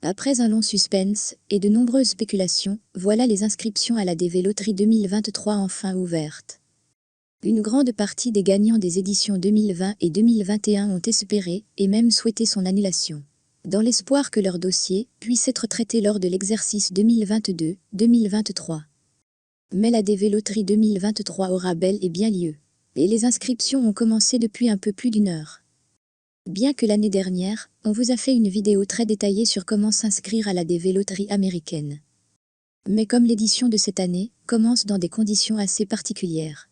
Après un long suspense et de nombreuses spéculations, voilà les inscriptions à la DV Loterie 2023 enfin ouvertes. Une grande partie des gagnants des éditions 2020 et 2021 ont espéré et même souhaité son annulation, dans l'espoir que leur dossier puisse être traité lors de l'exercice 2022-2023. Mais la DV Loterie 2023 aura bel et bien lieu, et les inscriptions ont commencé depuis un peu plus d'une heure. Bien que l'année dernière, on vous a fait une vidéo très détaillée sur comment s'inscrire à la DV Loterie américaine. Mais comme l'édition de cette année commence dans des conditions assez particulières,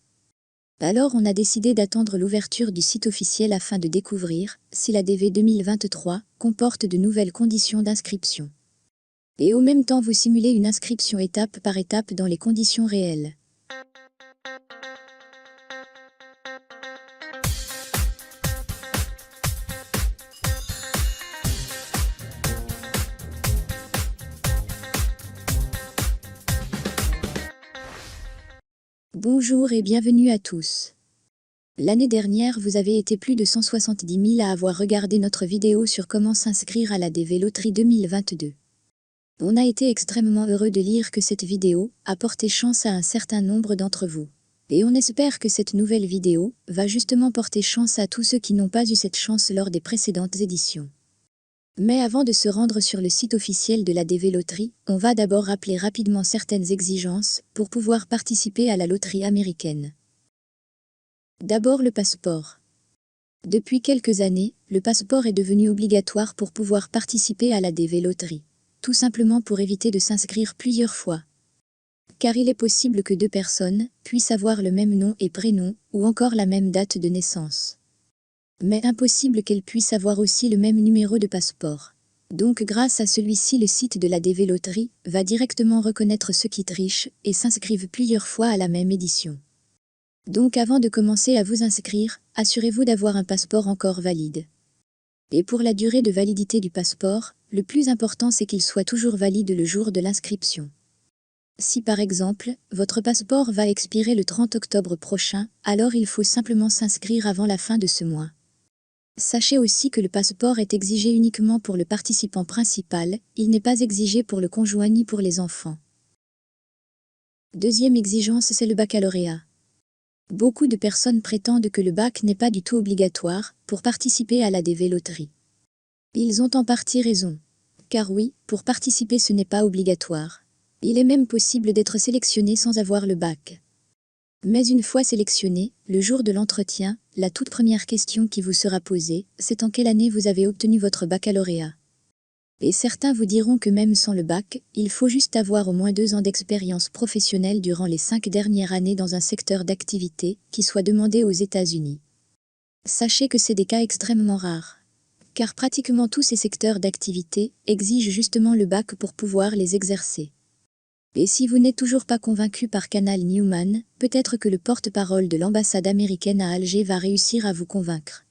alors on a décidé d'attendre l'ouverture du site officiel afin de découvrir si la DV 2023 comporte de nouvelles conditions d'inscription. Et au même temps vous simulez une inscription étape par étape dans les conditions réelles. Bonjour et bienvenue à tous. L'année dernière, vous avez été plus de 170 000 à avoir regardé notre vidéo sur comment s'inscrire à la DV Loterie 2022. On a été extrêmement heureux de lire que cette vidéo a porté chance à un certain nombre d'entre vous. Et on espère que cette nouvelle vidéo va justement porter chance à tous ceux qui n'ont pas eu cette chance lors des précédentes éditions. Mais avant de se rendre sur le site officiel de la DV Loterie, on va d'abord rappeler rapidement certaines exigences pour pouvoir participer à la loterie américaine. D'abord le passeport. Depuis quelques années, le passeport est devenu obligatoire pour pouvoir participer à la DV Loterie, tout simplement pour éviter de s'inscrire plusieurs fois. Car il est possible que deux personnes puissent avoir le même nom et prénom, ou encore la même date de naissance. Mais impossible qu'elles puissent avoir aussi le même numéro de passeport. Donc grâce à celui-ci, le site de la DV Loterie va directement reconnaître ceux qui trichent et s'inscrivent plusieurs fois à la même édition. Donc avant de commencer à vous inscrire, assurez-vous d'avoir un passeport encore valide. Et pour la durée de validité du passeport, le plus important c'est qu'il soit toujours valide le jour de l'inscription. Si par exemple, votre passeport va expirer le 30 octobre prochain, alors il faut simplement s'inscrire avant la fin de ce mois. Sachez aussi que le passeport est exigé uniquement pour le participant principal, il n'est pas exigé pour le conjoint ni pour les enfants. Deuxième exigence, c'est le baccalauréat. Beaucoup de personnes prétendent que le bac n'est pas du tout obligatoire pour participer à la DV Loterie. Ils ont en partie raison. Car oui, pour participer ce n'est pas obligatoire. Il est même possible d'être sélectionné sans avoir le bac. Mais une fois sélectionné, le jour de l'entretien, la toute première question qui vous sera posée, c'est en quelle année vous avez obtenu votre baccalauréat. Et certains vous diront que même sans le bac, il faut juste avoir au moins 2 ans d'expérience professionnelle durant les 5 dernières années dans un secteur d'activité qui soit demandé aux États-Unis. Sachez que c'est des cas extrêmement rares. Car pratiquement tous ces secteurs d'activité exigent justement le bac pour pouvoir les exercer. Et si vous n'êtes toujours pas convaincu par Canal Newman, peut-être que le porte-parole de l'ambassade américaine à Alger va réussir à vous convaincre.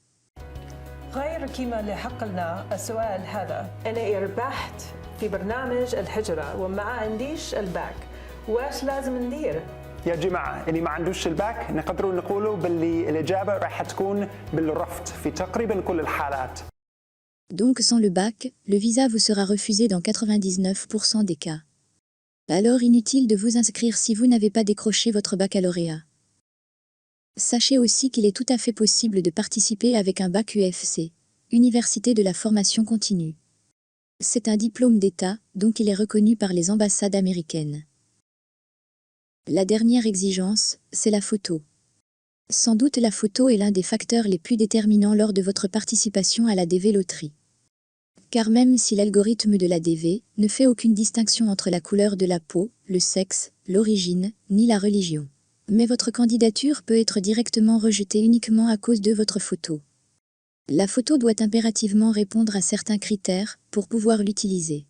غير الكلمة اللي حق لنا السؤال هذا. أنا ربحت في برنامج الهجرة وما عنديش الباك، واش لازم ندير؟ يا جماعة اللي ما عندوش الباك نقدروا نقولوا باللي الإجابة راح تكون بالرفض في تقريبا كل الحالات. Donc sans le bac, le visa vous sera refusé dans 99% des cas. Alors inutile de vous inscrire si vous n'avez pas décroché votre baccalauréat. Sachez aussi qu'il est tout à fait possible de participer avec un bac UFC, Université de la formation continue. C'est un diplôme d'État, donc il est reconnu par les ambassades américaines. La dernière exigence, c'est la photo. Sans doute la photo est l'un des facteurs les plus déterminants lors de votre participation à la DV Loterie. Car même si l'algorithme de la DV ne fait aucune distinction entre la couleur de la peau, le sexe, l'origine, ni la religion, mais votre candidature peut être directement rejetée uniquement à cause de votre photo. La photo doit impérativement répondre à certains critères pour pouvoir l'utiliser.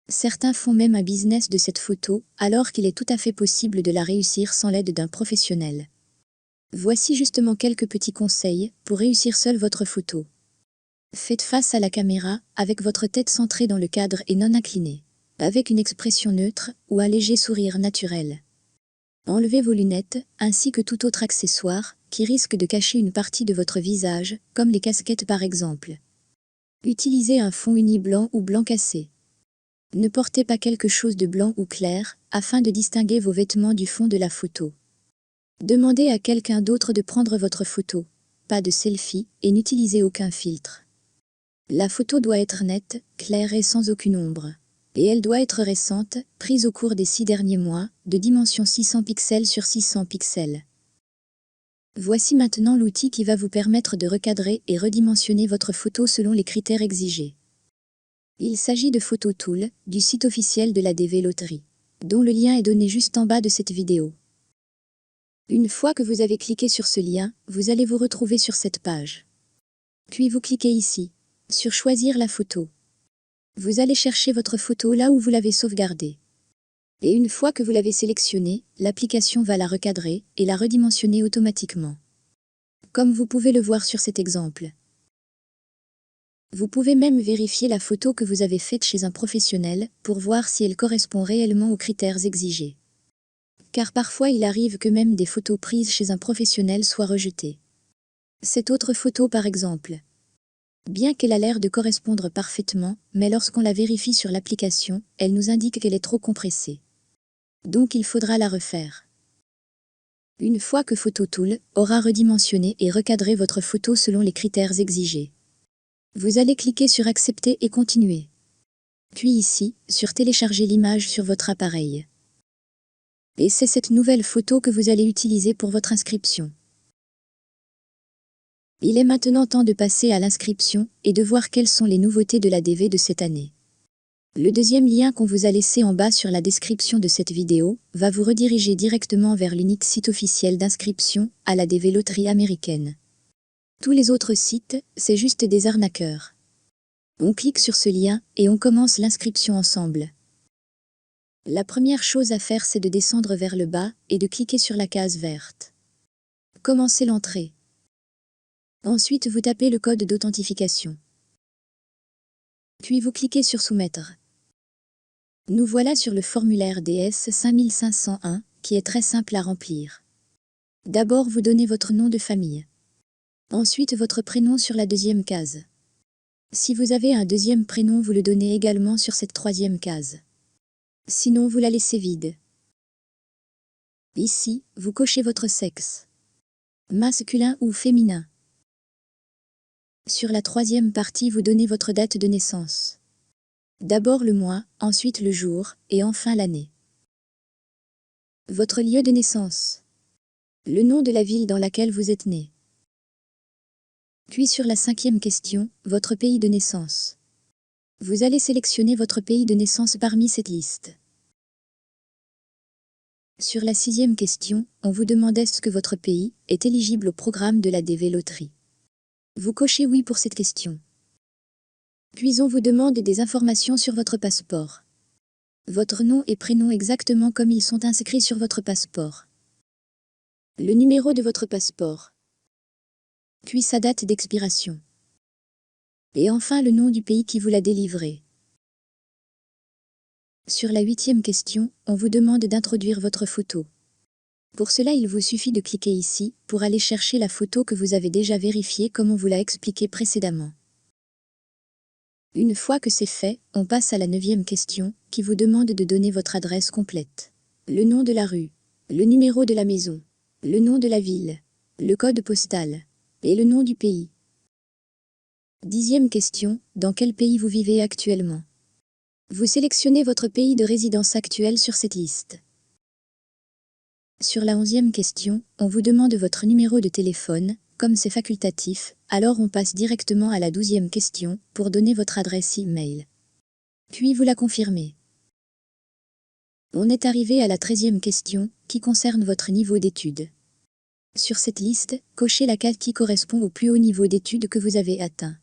Certains font même un business de cette photo, alors qu'il est tout à fait possible de la réussir sans l'aide d'un professionnel. Voici justement quelques petits conseils pour réussir seul votre photo. Faites face à la caméra, avec votre tête centrée dans le cadre et non inclinée, avec une expression neutre ou un léger sourire naturel. Enlevez vos lunettes, ainsi que tout autre accessoire, qui risque de cacher une partie de votre visage, comme les casquettes par exemple. Utilisez un fond uni blanc ou blanc cassé. Ne portez pas quelque chose de blanc ou clair, afin de distinguer vos vêtements du fond de la photo. Demandez à quelqu'un d'autre de prendre votre photo. Pas de selfie, et n'utilisez aucun filtre. La photo doit être nette, claire et sans aucune ombre. Et elle doit être récente, prise au cours des 6 derniers mois, de dimension 600 pixels sur 600 pixels. Voici maintenant l'outil qui va vous permettre de recadrer et redimensionner votre photo selon les critères exigés. Il s'agit de Photo Tool, du site officiel de la DV Loterie, dont le lien est donné juste en bas de cette vidéo. Une fois que vous avez cliqué sur ce lien, vous allez vous retrouver sur cette page. Puis vous cliquez ici, sur Choisir la photo. Vous allez chercher votre photo là où vous l'avez sauvegardée. Et une fois que vous l'avez sélectionnée, l'application va la recadrer et la redimensionner automatiquement. Comme vous pouvez le voir sur cet exemple. Vous pouvez même vérifier la photo que vous avez faite chez un professionnel pour voir si elle correspond réellement aux critères exigés. Car parfois il arrive que même des photos prises chez un professionnel soient rejetées. Cette autre photo par exemple. Bien qu'elle a l'air de correspondre parfaitement, mais lorsqu'on la vérifie sur l'application, elle nous indique qu'elle est trop compressée. Donc il faudra la refaire. Une fois que Photo Tool aura redimensionné et recadré votre photo selon les critères exigés, vous allez cliquer sur Accepter et continuer. Puis ici, sur Télécharger l'image sur votre appareil. Et c'est cette nouvelle photo que vous allez utiliser pour votre inscription. Il est maintenant temps de passer à l'inscription et de voir quelles sont les nouveautés de la DV de cette année. Le deuxième lien qu'on vous a laissé en bas sur la description de cette vidéo va vous rediriger directement vers l'unique site officiel d'inscription à la DV Loterie américaine. Tous les autres sites, c'est juste des arnaqueurs. On clique sur ce lien et on commence l'inscription ensemble. La première chose à faire, c'est de descendre vers le bas et de cliquer sur la case verte. Commencez l'entrée. Ensuite, vous tapez le code d'authentification. Puis vous cliquez sur Soumettre. Nous voilà sur le formulaire DS 5501, qui est très simple à remplir. D'abord, vous donnez votre nom de famille. Ensuite, votre prénom sur la deuxième case. Si vous avez un deuxième prénom, vous le donnez également sur cette troisième case. Sinon, vous la laissez vide. Ici, vous cochez votre sexe. Masculin ou féminin. Sur la troisième partie, vous donnez votre date de naissance. D'abord le mois, ensuite le jour, et enfin l'année. Votre lieu de naissance. Le nom de la ville dans laquelle vous êtes né. Puis sur la cinquième question, votre pays de naissance. Vous allez sélectionner votre pays de naissance parmi cette liste. Sur la sixième question, on vous demande est-ce que votre pays est éligible au programme de la DV Loterie. Vous cochez oui pour cette question. Puis on vous demande des informations sur votre passeport. Votre nom et prénom exactement comme ils sont inscrits sur votre passeport. Le numéro de votre passeport. Puis sa date d'expiration. Et enfin le nom du pays qui vous l'a délivré. Sur la huitième question, on vous demande d'introduire votre photo. Pour cela, il vous suffit de cliquer ici pour aller chercher la photo que vous avez déjà vérifiée comme on vous l'a expliqué précédemment. Une fois que c'est fait, on passe à la neuvième question qui vous demande de donner votre adresse complète. Le nom de la rue, le numéro de la maison, le nom de la ville, le code postal et le nom du pays. Dixième question, dans quel pays vous vivez actuellement? Vous sélectionnez votre pays de résidence actuel sur cette liste. Sur la 11e question, on vous demande votre numéro de téléphone. Comme c'est facultatif, alors on passe directement à la 12e question pour donner votre adresse e-mail. Puis vous la confirmez. On est arrivé à la 13e question qui concerne votre niveau d'études. Sur cette liste, cochez la case qui correspond au plus haut niveau d'études que vous avez atteint.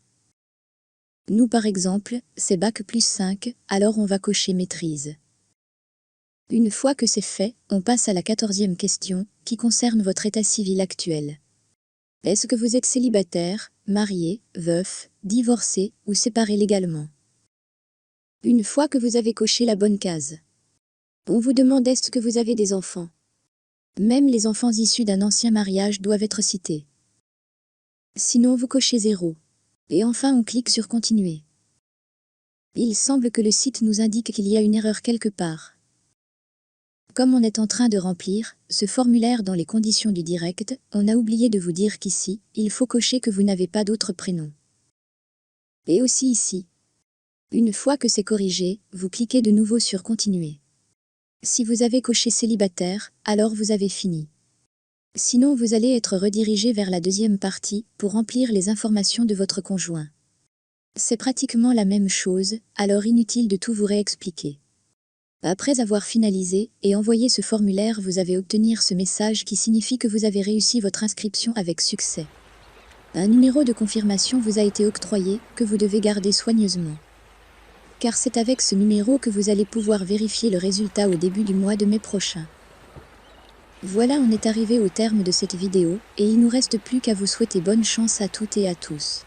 Nous par exemple, c'est Bac plus 5, alors on va cocher Maîtrise. Une fois que c'est fait, on passe à la 14e question, qui concerne votre état civil actuel. Est-ce que vous êtes célibataire, marié, veuf, divorcé ou séparé légalement? Une fois que vous avez coché la bonne case, on vous demande est-ce que vous avez des enfants? Même les enfants issus d'un ancien mariage doivent être cités. Sinon vous cochez 0. Et enfin on clique sur Continuer. Il semble que le site nous indique qu'il y a une erreur quelque part. Comme on est en train de remplir ce formulaire dans les conditions du direct, on a oublié de vous dire qu'ici, il faut cocher que vous n'avez pas d'autre prénom. Et aussi ici. Une fois que c'est corrigé, vous cliquez de nouveau sur Continuer. Si vous avez coché célibataire, alors vous avez fini. Sinon vous allez être redirigé vers la deuxième partie pour remplir les informations de votre conjoint. C'est pratiquement la même chose, alors inutile de tout vous réexpliquer. Après avoir finalisé et envoyé ce formulaire, vous allez obtenir ce message qui signifie que vous avez réussi votre inscription avec succès. Un numéro de confirmation vous a été octroyé, que vous devez garder soigneusement. Car c'est avec ce numéro que vous allez pouvoir vérifier le résultat au début du mois de mai prochain. Voilà, on est arrivé au terme de cette vidéo, et il ne nous reste plus qu'à vous souhaiter bonne chance à toutes et à tous.